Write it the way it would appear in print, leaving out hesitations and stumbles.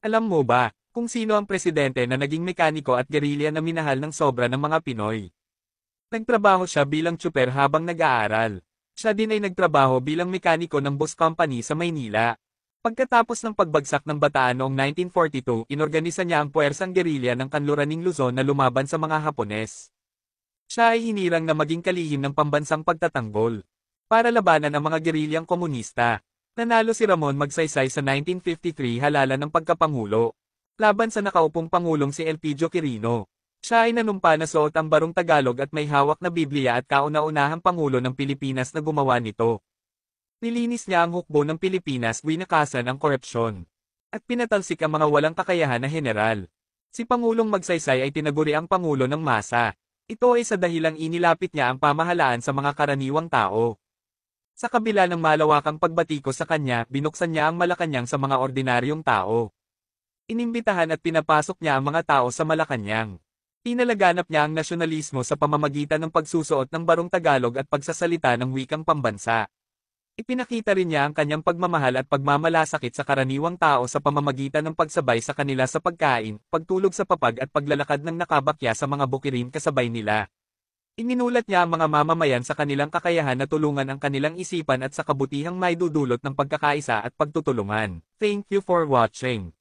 Alam mo ba, kung sino ang presidente na naging mekaniko at gerilya na minahal ng sobra ng mga Pinoy? Nagtrabaho siya bilang tsuper habang nag-aaral. Siya din ay nagtrabaho bilang mekaniko ng bus company sa Maynila. Pagkatapos ng pagbagsak ng Bataan noong 1942, inorganisa niya ang puwersang gerilya ng Kanluraning Luzon na lumaban sa mga Hapones. Siya ay hinirang na maging kalihim ng pambansang pagtatanggol para labanan ang mga gerilyang komunista. Nanalo si Ramon Magsaysay sa 1953 halalan ng pagkapangulo, laban sa nakaupong pangulong si Elpidio Quirino. Siya ay nanumpa na suot ang barong Tagalog at may hawak na Biblia at kauna-unahang pangulo ng Pilipinas na gumawa nito. Nilinis niya ang hukbo ng Pilipinas, winakasan ang korupsyon, at pinatalsik ang mga walang kakayahan na general. Si Pangulong Magsaysay ay tinaguri ang Pangulo ng Masa. Ito ay sa dahilang inilapit niya ang pamahalaan sa mga karaniwang tao. Sa kabila ng malawakang pagbatiko sa kanya, binuksan niya ang Malacanang sa mga ordinaryong tao. Inimbitahan at pinapasok niya ang mga tao sa Malacanang. Pinalaganap niya ang nasyonalismo sa pamamagitan ng pagsusuot ng barong Tagalog at pagsasalita ng wikang pambansa. Ipinakita rin niya ang kanyang pagmamahal at pagmamalasakit sa karaniwang tao sa pamamagitan ng pagsabay sa kanila sa pagkain, pagtulog sa papag at paglalakad ng nakabakya sa mga bukirin kasabay nila. Ininulat niya ang mga mamamayan sa kanilang kakayahan na tulungan ang kanilang isipan at sa kabutihang maidudulot ng pagkakaisa at pagtutulungan. Thank you for watching.